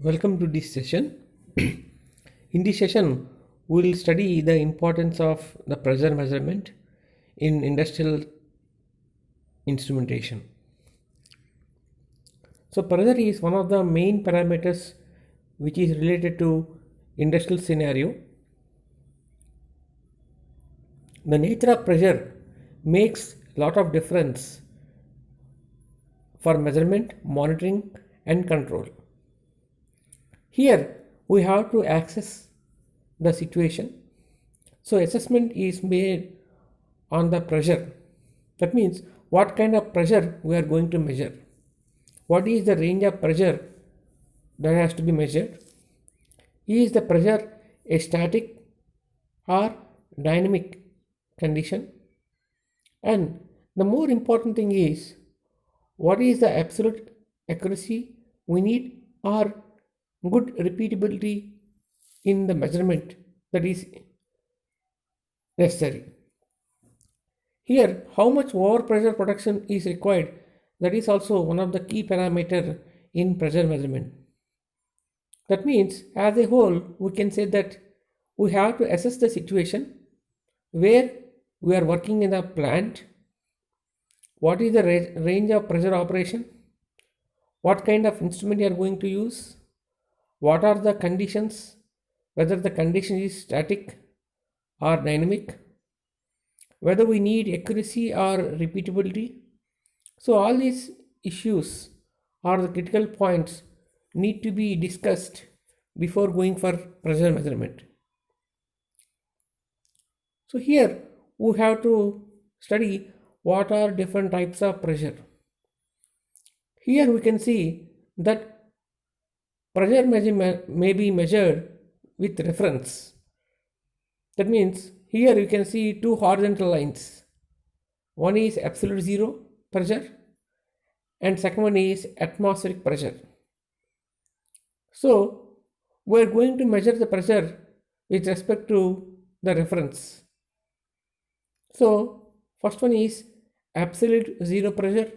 Welcome to this session. In this session, we will study the importance of the pressure measurement in industrial instrumentation. So, pressure is one of the main parameters which is related to industrial scenario. The nature of pressure makes a lot of difference for measurement, monitoring, and control. Here we have to access the situation. So assessment is made on the pressure. That means what kind of pressure we are going to measure. What is the range of pressure that has to be measured? Is the pressure a static or dynamic condition? And the more important thing is what is the absolute accuracy we need or good repeatability in the measurement that is necessary. Here, how much overpressure protection is required, that is also one of the key parameters in pressure measurement. That means, as a whole, we can say that we have to assess the situation where we are working in a plant. What is the range of pressure operation? What kind of instrument you are going to use? What are the conditions? Whether the condition is static or dynamic? Whether we need accuracy or repeatability? So all these issues or the critical points need to be discussed before going for pressure measurement. So here we have to study what are different types of pressure. Here we can see that pressure may be measured with reference. That means here you can see two horizontal lines. One is absolute zero pressure and second one is atmospheric pressure. So we are going to measure the pressure with respect to the reference. So first one is absolute zero pressure.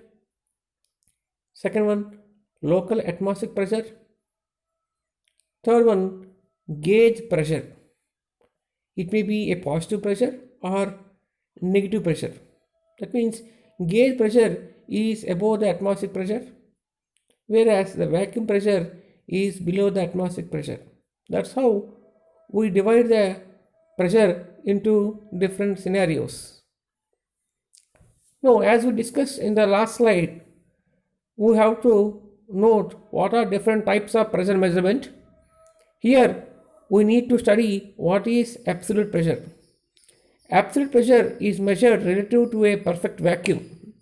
Second one, local atmospheric pressure. Third one, gauge pressure. It may be a positive pressure or negative pressure. That means gauge pressure is above the atmospheric pressure, whereas the vacuum pressure is below the atmospheric pressure. That's how we divide the pressure into different scenarios. Now, as we discussed in the last slide, we have to note what are different types of pressure measurement. Here we need to study what is absolute pressure. Absolute pressure is measured relative to a perfect vacuum,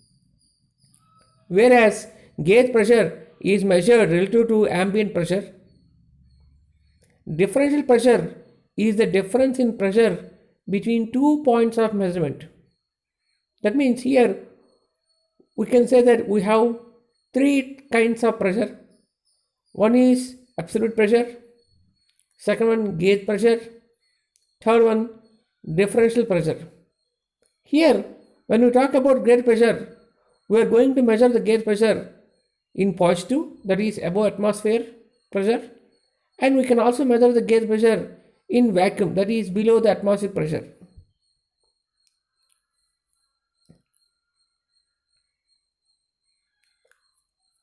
whereas gauge pressure is measured relative to ambient pressure. Differential pressure is the difference in pressure between 2 points of measurement. That means here we can say that we have three kinds of pressure. One is absolute pressure, second one gauge pressure, third one differential pressure. Here when we talk about gauge pressure, we are going to measure the gauge pressure in positive, that is above atmosphere pressure, and we can also measure the gauge pressure in vacuum, that is below the atmospheric pressure.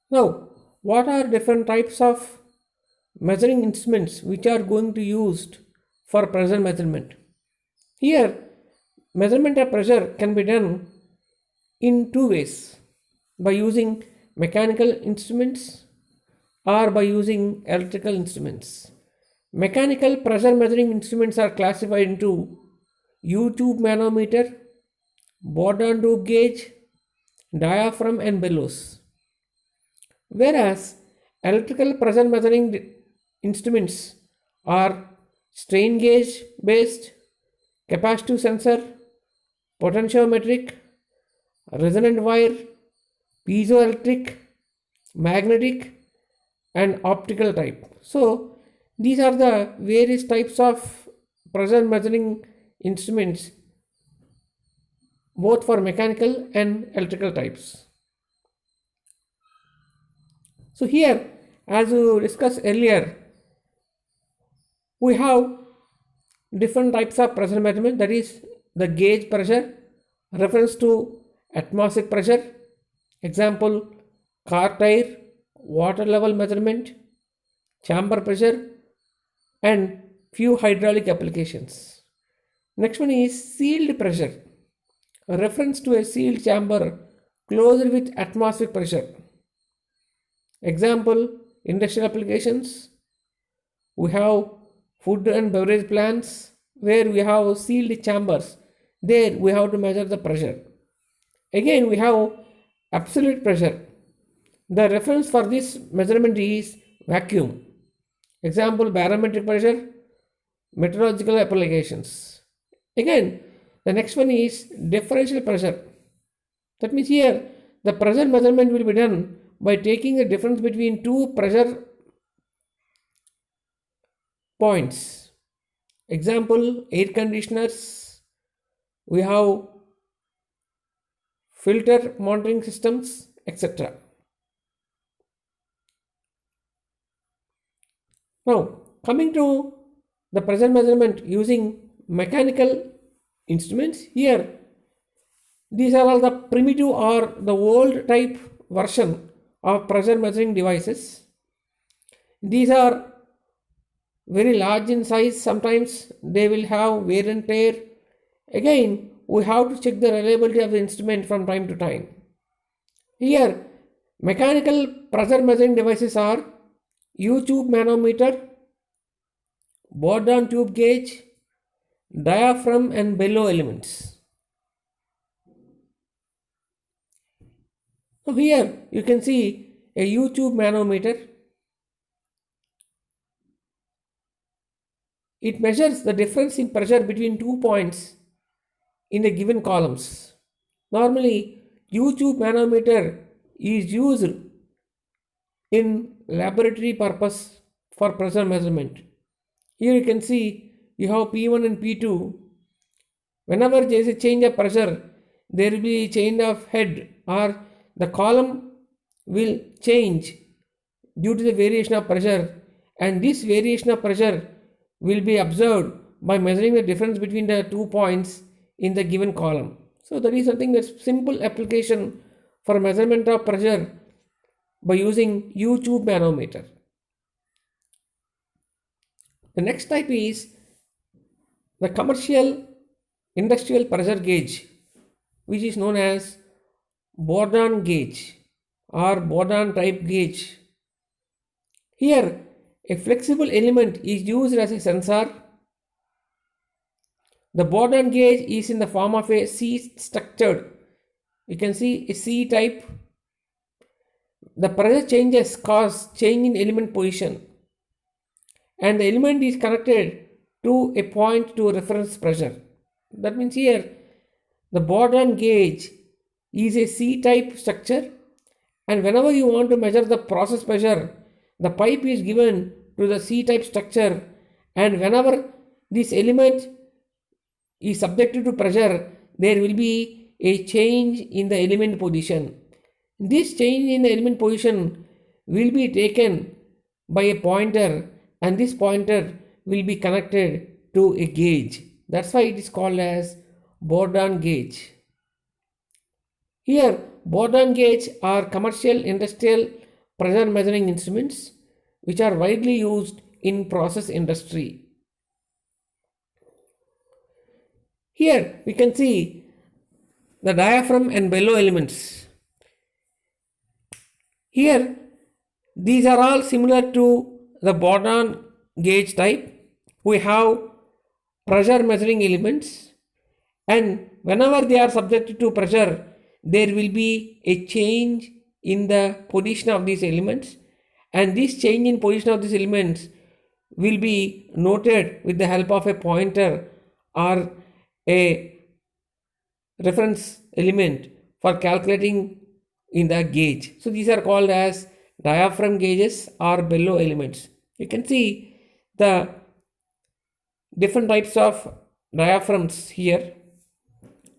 Now, what are different types of measuring instruments which are going to be used for pressure measurement? Here, measurement of pressure can be done in two ways: by using mechanical instruments or by using electrical instruments. Mechanical pressure measuring instruments are classified into U-tube manometer, Bourdon tube gauge, diaphragm, and bellows. Whereas electrical pressure measuring instruments are strain gauge based, capacitive sensor, potentiometric, resonant wire, piezoelectric, magnetic, and optical type. So these are the various types of pressure measuring instruments, both for mechanical and electrical types. So here, as you discussed earlier, we have different types of pressure measurement, that is the gauge pressure, reference to atmospheric pressure, example car tire, water level measurement, chamber pressure, and few hydraulic applications. Next one is sealed pressure, a reference to a sealed chamber closed with atmospheric pressure. Example, industrial applications, we have food and beverage plants where we have sealed chambers. There we have to measure the pressure. Again, we have absolute pressure. The reference for this measurement is vacuum. Example, barometric pressure, meteorological applications. Again, the next one is differential pressure. That means here the pressure measurement will be done by taking the difference between two pressure points. Example, air conditioners, we have filter monitoring systems, etc. Now, coming to the pressure measurement using mechanical instruments, here these are all the primitive or the old type version of pressure measuring devices. These are very large in size, sometimes they will have wear and tear. Again, we have to check the reliability of the instrument from time to time. Here, mechanical pressure measuring devices are U-tube manometer, Bourdon tube gauge, diaphragm and bellow elements. So here you can see a U-tube manometer. It measures the difference in pressure between 2 points in the given columns. Normally, U-tube manometer is used in laboratory purpose for pressure measurement. Here you can see you have P1 and P2. Whenever there is a change of pressure, there will be a change of head or the column will change due to the variation of pressure, and this variation of pressure will be observed by measuring the difference between the 2 points in the given column. So that is something that's simple application for measurement of pressure by using U-tube manometer. The next type is the commercial industrial pressure gauge, which is known as Bourdon gauge or Bourdon type gauge. Here, a flexible element is used as a sensor. The Bourdon gauge is in the form of a C-structured. You can see a C type. The pressure changes cause change in element position, and the element is connected to a point to reference pressure. That means here the Bourdon gauge is a C-type structure, and whenever you want to measure the process pressure, the pipe is given to the C-type structure, and whenever this element is subjected to pressure, there will be a change in the element position. This change in the element position will be taken by a pointer, and this pointer will be connected to a gauge. That's why it is called as Bourdon gauge. Here, Bourdon gauge are commercial industrial pressure measuring instruments which are widely used in process industry. Here we can see the diaphragm and bellow elements. Here these are all similar to the Bourdon gauge type. We have pressure measuring elements, and whenever they are subjected to pressure, there will be a change in the position of these elements, and this change in position of these elements will be noted with the help of a pointer or a reference element for calculating in the gauge. So these are called as diaphragm gauges or bellow elements. You can see the different types of diaphragms here.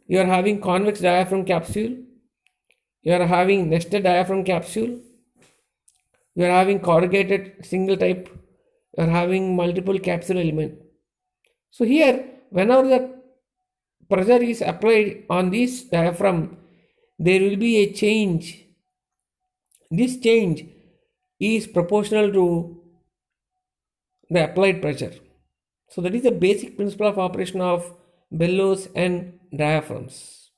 You are having convex diaphragm capsule, you are having nested diaphragm capsule, you are having corrugated single type, you are having multiple capsule element. So here, whenever the pressure is applied on this diaphragm, there will be a change. This change is proportional to the applied pressure. So that is the basic principle of operation of bellows and diaphragms.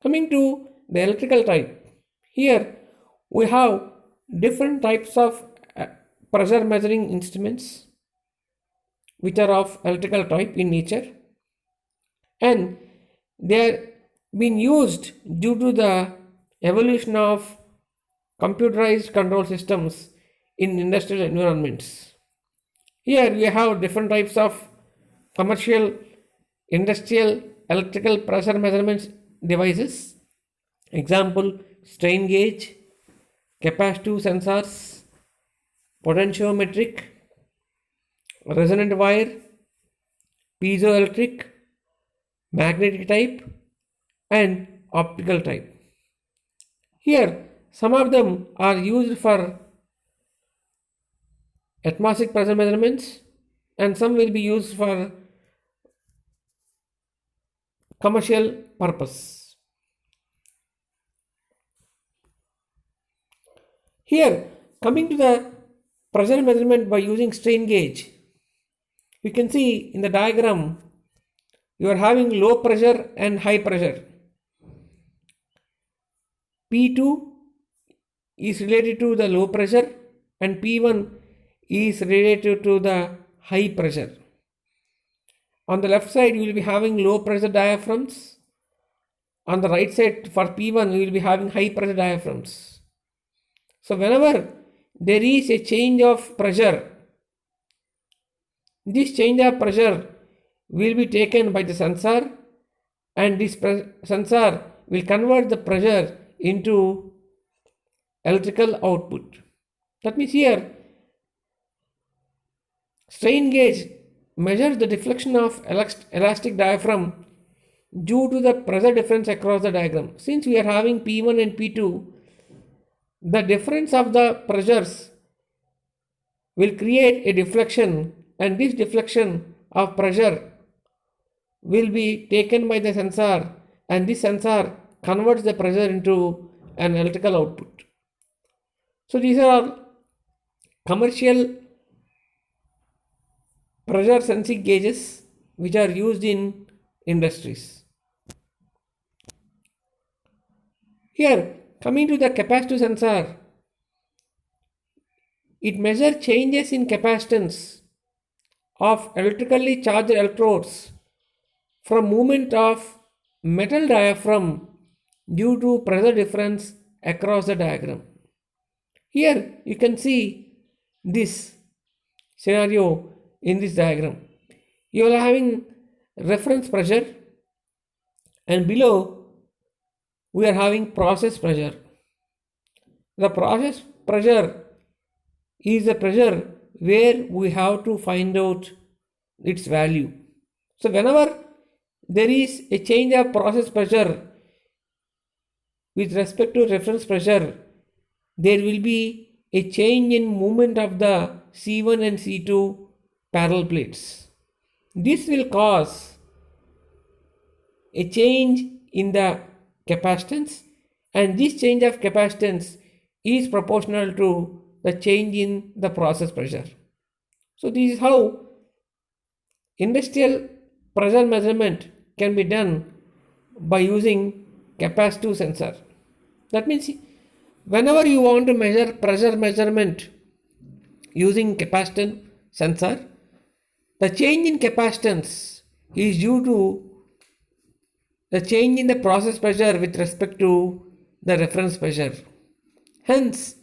Coming to the electrical type, here we have different types of pressure measuring instruments which are of electrical type in nature, and they are being used due to the evolution of computerized control systems in industrial environments. Here we have different types of commercial, industrial electrical pressure measurement devices. Example, strain gauge, capacitive sensors, potentiometric, resonant wire, piezoelectric, magnetic type, and optical type. Here, some of them are used for atmospheric pressure measurements, and some will be used for commercial purpose. Here, coming to the pressure measurement by using strain gauge, you can see in the diagram you are having low pressure and high pressure. P2 is related to the low pressure and P1 is related to the high pressure. On the left side, you will be having low pressure diaphragms. On the right side, for P1, you will be having high pressure diaphragms. So whenever there is a change of pressure, this change of pressure will be taken by the sensor, and this sensor will convert the pressure into electrical output. That means here, strain gauge measures the deflection of elastic diaphragm due to the pressure difference across the diagram. Since we are having P1 and P2, the difference of the pressures will create a deflection, and this deflection of pressure will be taken by the sensor, and this sensor converts the pressure into an electrical output. So these are commercial pressure sensing gauges which are used in industries. Here, coming to the capacitive sensor, it measures changes in capacitance of electrically charged electrodes from movement of metal diaphragm due to pressure difference across the diagram. Here you can see this scenario in this diagram. You are having reference pressure, and below we are having process pressure. The process pressure is the pressure where we have to find out its value. So whenever there is a change of process pressure with respect to reference pressure, there will be a change in movement of the C1 and C2 parallel plates. This will cause a change in the capacitance, and this change of capacitance is proportional to the change in the process pressure. So this is how industrial pressure measurement can be done by using capacitive sensor. That means whenever you want to measure pressure measurement using capacitive sensor, the change in capacitance is due to the change in the process pressure with respect to the reference pressure. Hence,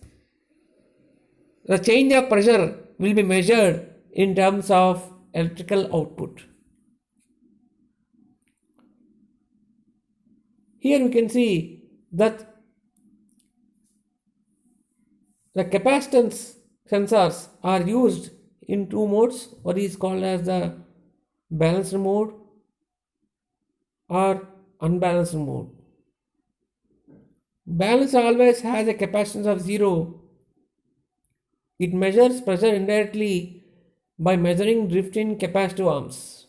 the change of pressure will be measured in terms of electrical output. Here we can see that the capacitance sensors are used in two modes. What is called as the balanced mode or unbalanced mode. Balance always has a capacitance of 0. It measures pressure indirectly by measuring drift in capacitive arms.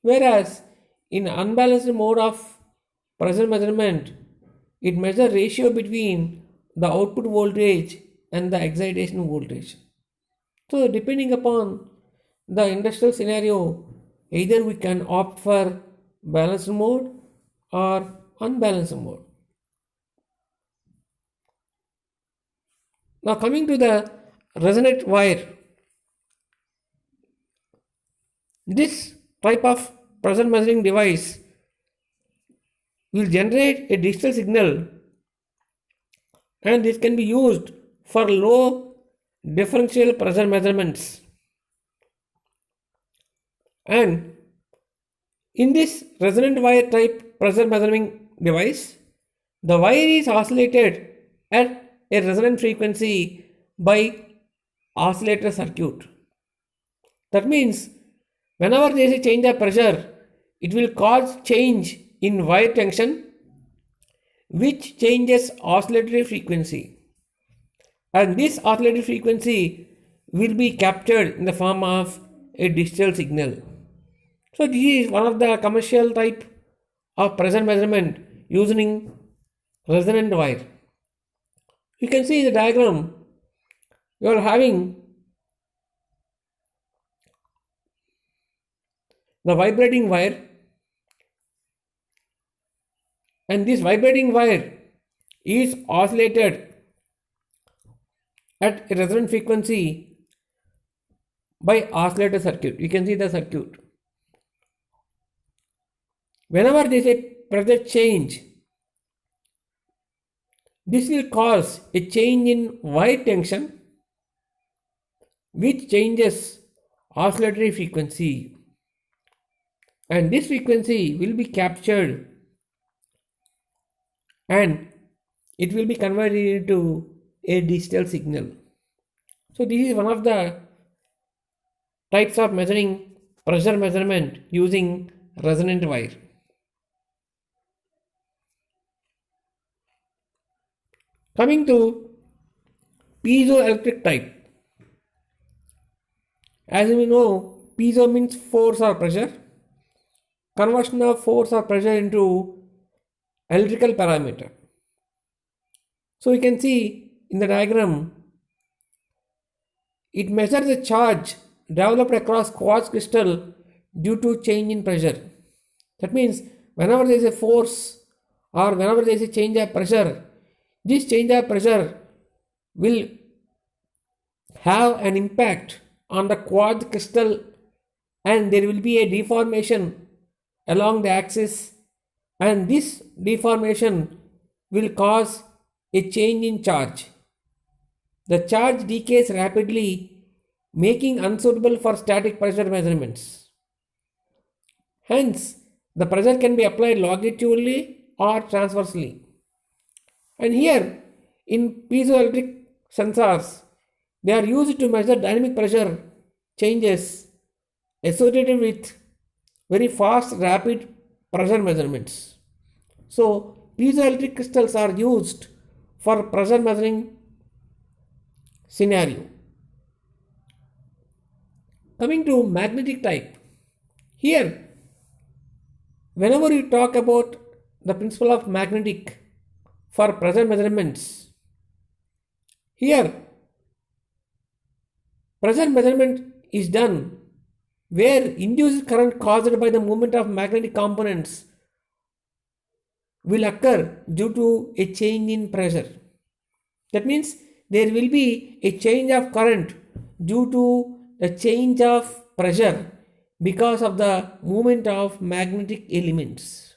Whereas in unbalanced mode of pressure measurement, it measures ratio between the output voltage and the excitation voltage. So depending upon the industrial scenario, either we can opt for balanced mode or unbalanced mode. Now coming to the resonant wire, this type of pressure measuring device will generate a digital signal, and this can be used for low differential pressure measurements. And in this resonant wire type pressure measuring device, the wire is oscillated at a resonant frequency by oscillator circuit. That means whenever there is a change of pressure, it will cause change in wire tension, which changes oscillatory frequency. And this oscillatory frequency will be captured in the form of a digital signal. So this is one of the commercial type of pressure measurement using resonant wire. You can see in the diagram you are having the vibrating wire, and this vibrating wire is oscillated at a resonant frequency by oscillator circuit. You can see the circuit. Whenever there is a pressure change, this will cause a change in wire tension, which changes oscillatory frequency, and this frequency will be captured and it will be converted into a digital signal. So this is one of the types of measuring pressure measurement using resonant wire. Coming to piezoelectric type. As we know, piezo means force or pressure. Conversion of force or pressure into electrical parameter. So you can see in the diagram, it measures the charge developed across quartz crystal due to change in pressure. That means whenever there is a force or whenever there is a change of pressure, this change of pressure will have an impact on the quartz crystal, and there will be a deformation along the axis, and this deformation will cause a change in charge. The charge decays rapidly, making unsuitable for static pressure measurements. Hence, the pressure can be applied longitudinally or transversely. And here, in piezoelectric sensors, they are used to measure dynamic pressure changes associated with very fast, rapid pressure measurements. So, piezoelectric crystals are used for pressure measuring scenario. Coming to magnetic type. Here, whenever you talk about the principle of magnetic for pressure measurements, here pressure measurement is done where induced current caused by the movement of magnetic components will occur due to a change in pressure. That means there will be a change of current due to the change of pressure because of the movement of magnetic elements.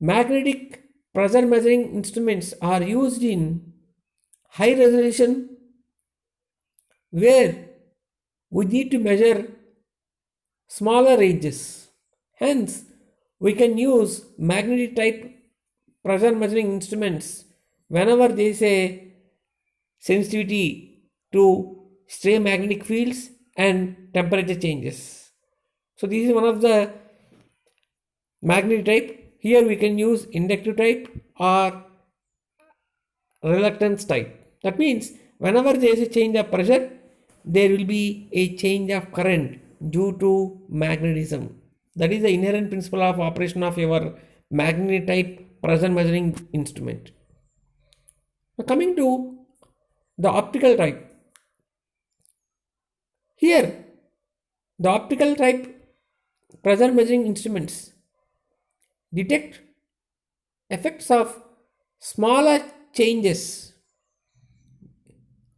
Magnetic pressure measuring instruments are used in high resolution where we need to measure smaller ranges. Hence, we can use magnetic type pressure measuring instruments whenever there is a sensitivity to stray magnetic fields and temperature changes. So this is one of the magnetic type. here we can use inductive type or reluctance type. That means whenever there is a change of pressure, there will be a change of current due to magnetism. That is the inherent principle of operation of your magnetic type pressure measuring instrument. Now coming to the optical type. Here, the optical type pressure measuring instruments detect effects of smaller changes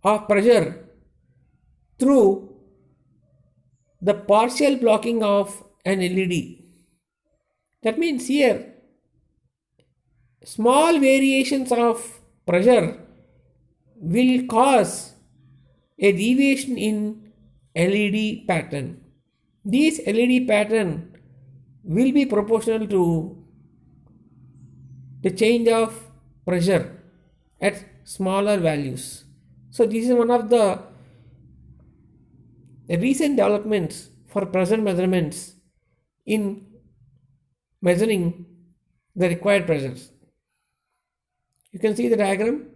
of pressure through the partial blocking of an LED. That means here small variations of pressure will cause a deviation in LED pattern. This LED pattern will be proportional to the change of pressure at smaller values. So this is one of the recent developments for pressure measurements in measuring the required pressures. You can see the diagram.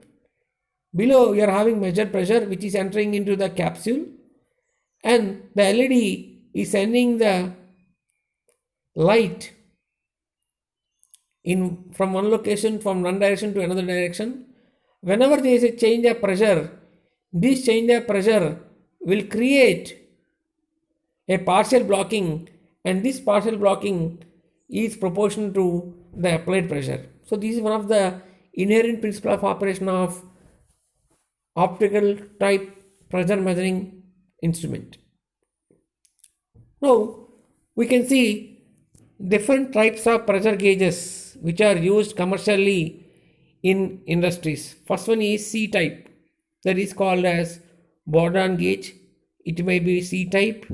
Below you are having measured pressure which is entering into the capsule, and the LED is sending the light from one location, from one direction to another direction. Whenever there is a change of pressure, this change of pressure will create a partial blocking, and this partial blocking is proportional to the applied pressure. So this is one of the inherent principle of operation of optical type pressure measuring instrument. Now we can see different types of pressure gauges which are used commercially in industries. First one is C type, that is called as Bourdon gauge. It may be C type,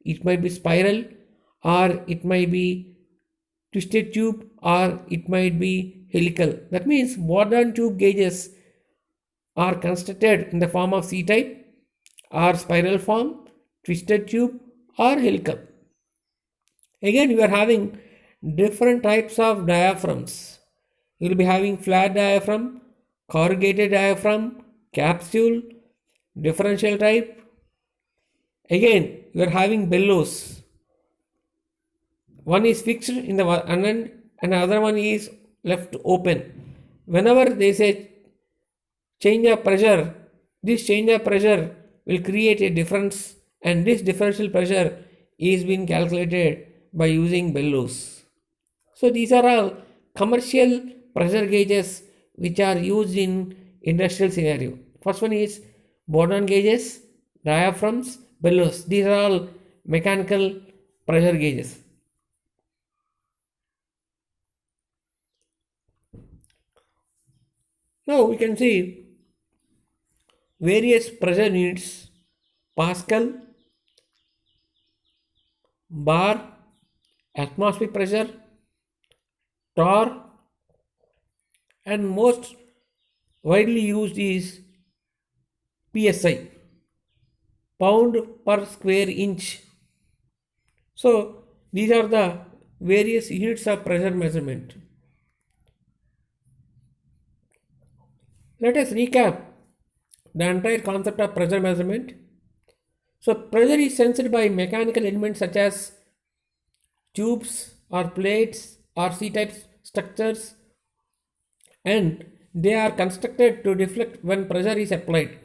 it might be spiral, or it might be twisted tube, or it might be helical. That means Bourdon tube gauges are constructed in the form of C type or spiral form, twisted tube or helical. Again, you are having different types of diaphragms. You will be having flat diaphragm, corrugated diaphragm, capsule, differential type. Again, you are having bellows. One is fixed in the one end and the other one is left open. Whenever there is a change of pressure, this change of pressure will create a difference, and this differential pressure is being calculated by using bellows. So these are all commercial pressure gauges which are used in industrial scenario. First one is Bourdon gauges, diaphragms, bellows. These are all mechanical pressure gauges. Now we can see various pressure units: Pascal, bar, atmospheric pressure, torr, and most widely used is PSI, pound per square inch. So these are the various units of pressure measurement. Let us recap the entire concept of pressure measurement. So pressure is sensed by mechanical elements such as tubes or plates or C-type structures, and they are constructed to deflect when pressure is applied.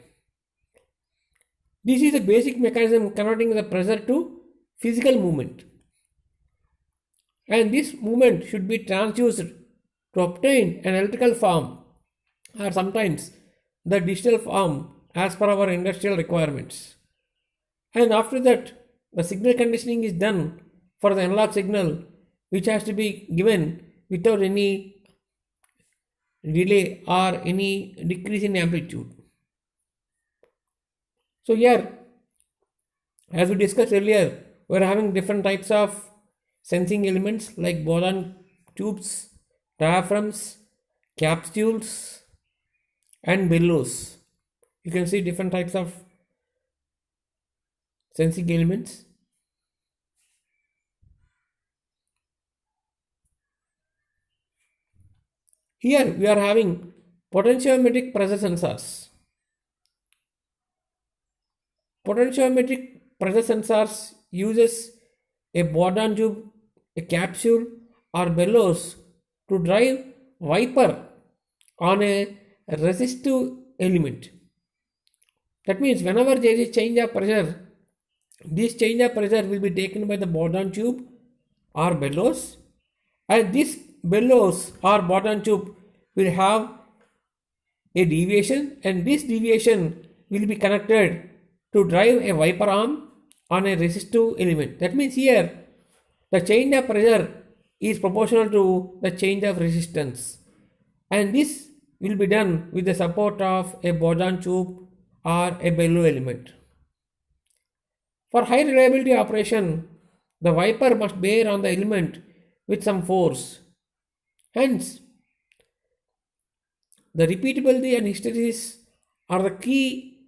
This is a basic mechanism converting the pressure to physical movement, and this movement should be transduced to obtain an electrical form or sometimes the digital form as per our industrial requirements. And after that, the signal conditioning is done for the analog signal, which has to be given without any delay or any decrease in amplitude. So here, as we discussed earlier, we are having different types of sensing elements like Bourdon tubes, diaphragms, capsules, and bellows. You can see different types of sensing elements. Here we are having potentiometric pressure sensors. Potentiometric pressure sensors uses a Bourdon tube, a capsule or bellows to drive wiper on a resistive element. That means whenever there is change of pressure, this change of pressure will be taken by the Bourdon tube or bellows, and this bellows or Bourdon tube will have a deviation, and this deviation will be connected to drive a wiper arm on a resistive element. That means here the change of pressure is proportional to the change of resistance, and this will be done with the support of a Bourdon tube or a bellow element. For high reliability operation, the wiper must bear on the element with some force. Hence, the repeatability and hysteresis are the key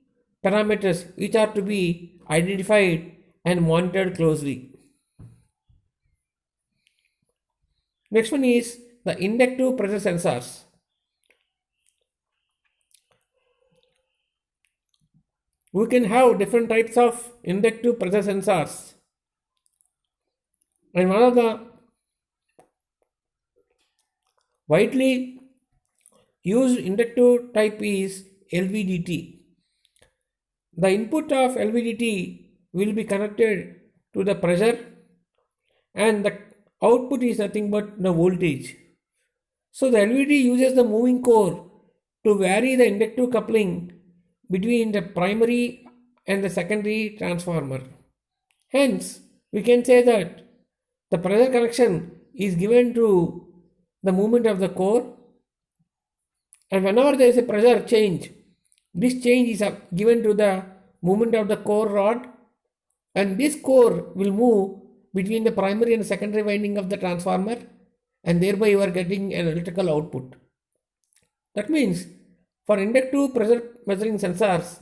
parameters which are to be identified and monitored closely. Next one is the inductive pressure sensors. We can have different types of inductive pressure sensors, and one of the widely used inductive type is LVDT. The input of LVDT will be connected to the pressure, and the output is nothing but the voltage. So the LVDT uses the moving core to vary the inductive coupling between the primary and the secondary transformer. Hence, we can say that the pressure connection is given to the movement of the core, and whenever there is a pressure change, this change is given to the movement of the core rod, and this core will move between the primary and secondary winding of the transformer, and thereby you are getting an electrical output. That means for inductive pressure measuring sensors,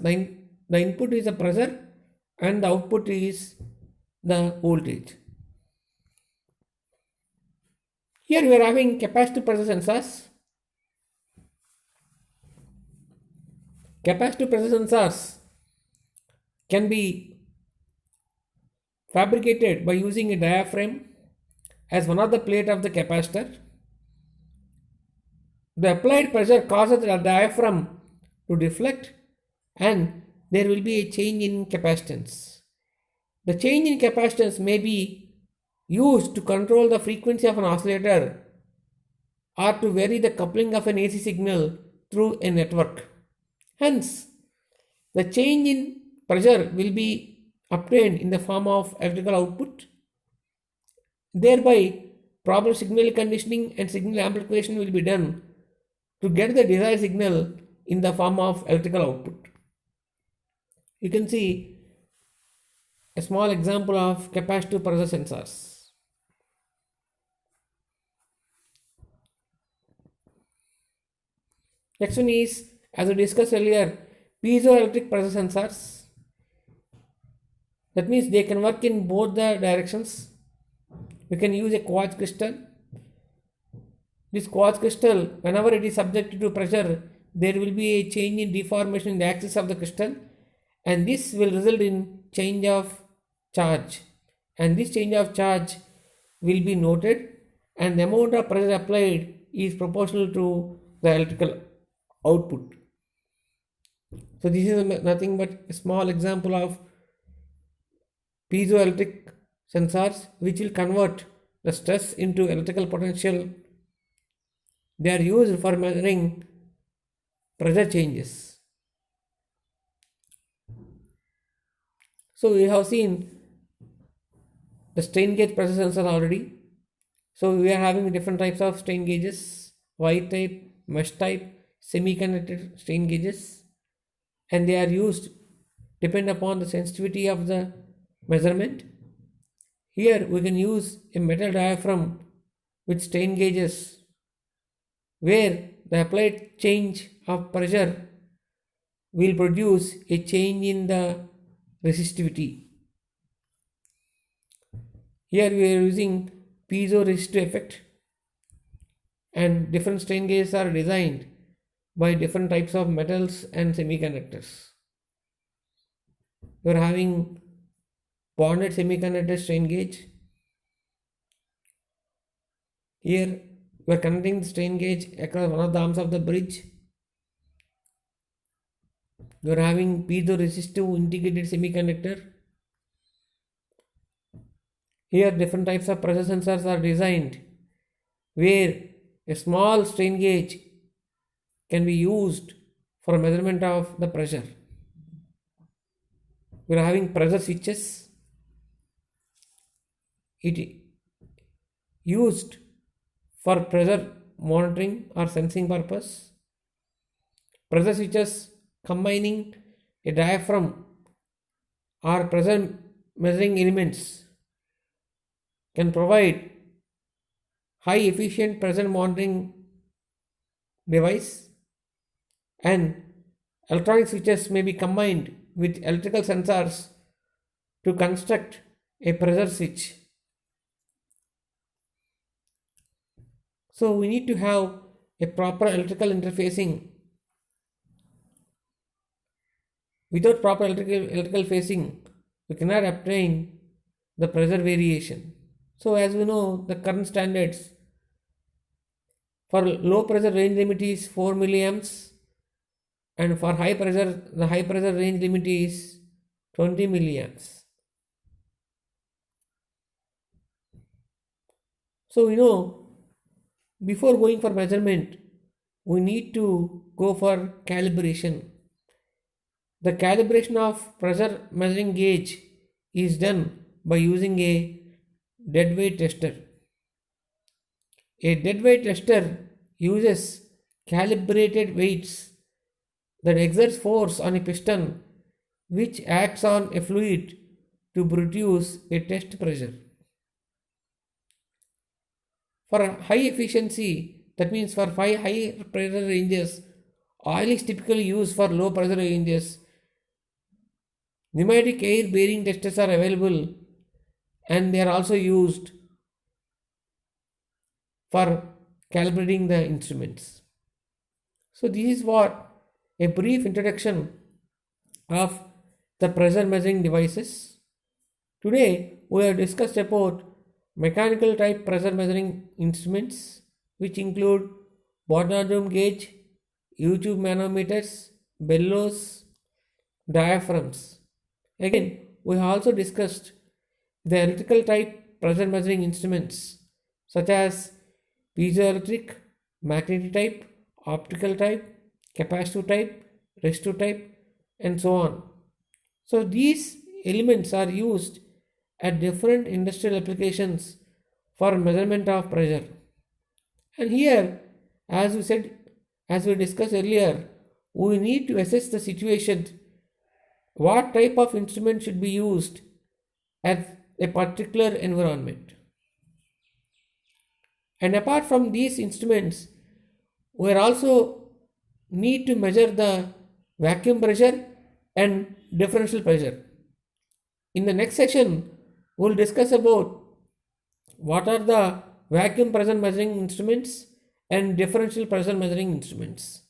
the input is the pressure and the output is the voltage. Here we are having capacitive pressure sensors. Capacitive pressure sensors can be fabricated by using a diaphragm as one of the plate of the capacitor. The applied pressure causes the diaphragm to deflect, and there will be a change in capacitance. The change in capacitance may be used to control the frequency of an oscillator or to vary the coupling of an AC signal through a network. Hence, the change in pressure will be obtained in the form of electrical output. Thereby, proper signal conditioning and signal amplification will be done to get the desired signal in the form of electrical output. You can see a small example of capacitive pressure sensors. Next one is, as we discussed earlier, piezoelectric pressure sensors. That means they can work in both the directions. We can use a quartz crystal. This quartz crystal, whenever it is subjected to pressure, there will be a change in deformation in the axis of the crystal, and this will result in change of charge, and this change of charge will be noted, and the amount of pressure applied is proportional to the electrical output. So this is nothing but a small example of piezoelectric sensors which will convert the stress into electrical potential. They are used for measuring pressure changes. So we have seen the strain gauge pressure sensor already. So we are having different types of strain gauges: wire type, mesh type, semi-conductor strain gauges, and they are used depend upon the sensitivity of the measurement. Here we can use a metal diaphragm with strain gauges where the applied change of pressure will produce a change in the resistivity. Here we are using piezoresistive effect. and different strain gauges are designed by different types of metals and semiconductors. You are having bonded semiconductor strain gauge. Here we are connecting the strain gauge across one of the arms of the bridge. You are having piezoresistive integrated semiconductor. Here different types of pressure sensors are designed where a small strain gauge can be used for measurement of the pressure. We are having pressure switches. It used for pressure monitoring or sensing purpose. Pressure switches combining a diaphragm or pressure measuring elements can provide high efficient pressure monitoring device, and electronic switches may be combined with electrical sensors to construct a pressure switch. So we need to have a proper electrical interfacing. Without proper electrical facing, we cannot obtain the pressure variation. So as we know, the current standards for low pressure range limit is 4 milliamps, and for high pressure, the high pressure range limit is 20 milliamps. So we know before going for measurement, we need to go for calibration. The calibration of pressure measuring gauge is done by using a dead weight tester. A dead weight tester uses calibrated weights that exerts force on a piston which acts on a fluid to produce a test pressure. For high efficiency, that means for high pressure ranges, oil is typically used. For low pressure ranges, pneumatic air bearing testers are available, and they are also used for calibrating the instruments. So this is what a brief introduction of the pressure measuring devices. Today we have discussed about mechanical type pressure measuring instruments, which include Barnard gauge, U-tube manometers, bellows, diaphragms. Again, we have also discussed the electrical type pressure measuring instruments such as piezoelectric, magnetic type, optical type, capacitive type, resistive type, and so on. So these elements are used at different industrial applications for measurement of pressure. And here, as we discussed earlier, we need to assess the situation. What type of instrument should be used at a particular environment? And apart from these instruments, we also need to measure the vacuum pressure and differential pressure. In the next session, we will discuss about what are the vacuum pressure measuring instruments and differential pressure measuring instruments.